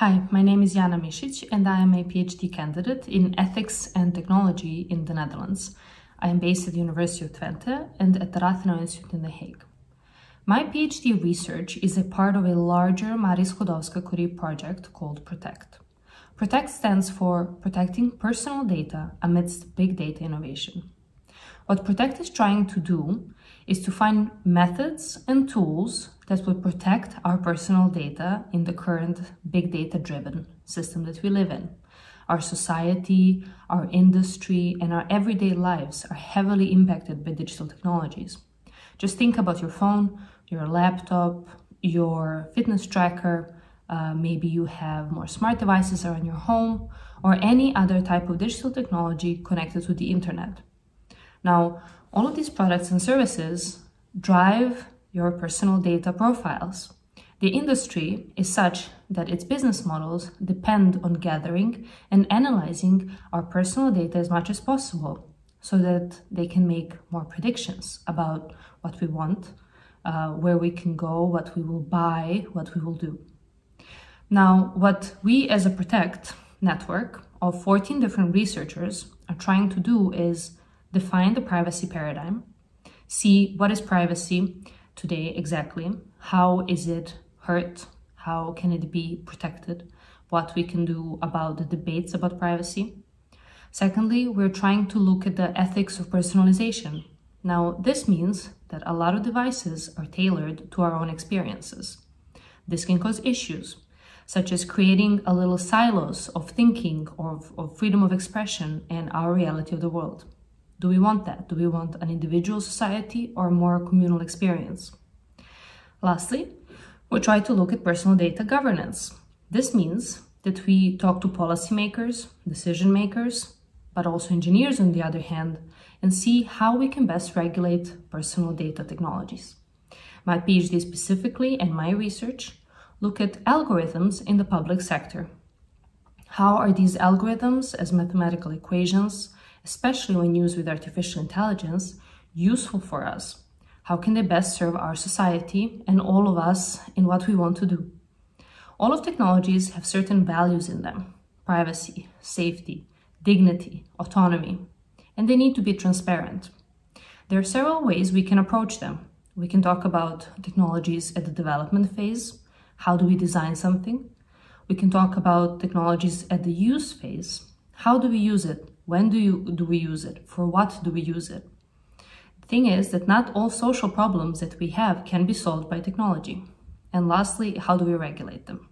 Hi, my name is Jana Mišić and I am a PhD candidate in Ethics and Technology in the Netherlands. I am based at the University of Twente and at the Rathenow Institute in The Hague. My PhD research is a part of a larger Marie Skłodowska-Curie project called PROTECT. PROTECT stands for Protecting Personal Data Amidst Big Data Innovation. What PROTECT is trying to do is to find methods and tools that will protect our personal data in the current big data-driven system that we live in. Our society, our industry, and our everyday lives are heavily impacted by digital technologies. Just think about your phone, your laptop, your fitness tracker, maybe you have more smart devices around your home, or any other type of digital technology connected to the internet. Now, all of these products and services drive your personal data profiles. The industry is such that its business models depend on gathering and analyzing our personal data as much as possible so that they can make more predictions about what we want, where we can go, what we will buy, what we will do. Now, what we as a PROTECT network of 14 different researchers are trying to do is define the privacy paradigm, see what is privacy today exactly, how is it hurt, how can it be protected, what we can do about the debates about privacy. Secondly, we're trying to look at the ethics of personalization. Now, this means that a lot of devices are tailored to our own experiences. This can cause issues, such as creating a little silos of thinking or of freedom of expression in our reality of the world. Do we want that? Do we want an individual society or a more communal experience? Lastly, we try to look at personal data governance. This means that we talk to policymakers, decision makers, but also engineers on the other hand, and see how we can best regulate personal data technologies. My PhD specifically and my research look at algorithms in the public sector. How are these algorithms as mathematical equations, especially when used with artificial intelligence, useful for us? How can they best serve our society and all of us in what we want to do? All of technologies have certain values in them: privacy, safety, dignity, autonomy, and they need to be transparent. There are several ways we can approach them. We can talk about technologies at the development phase. How do we design something? We can talk about technologies at the use phase. How do we use it? When do we use it? For what do we use it? The thing is that not all social problems that we have can be solved by technology. And lastly, how do we regulate them?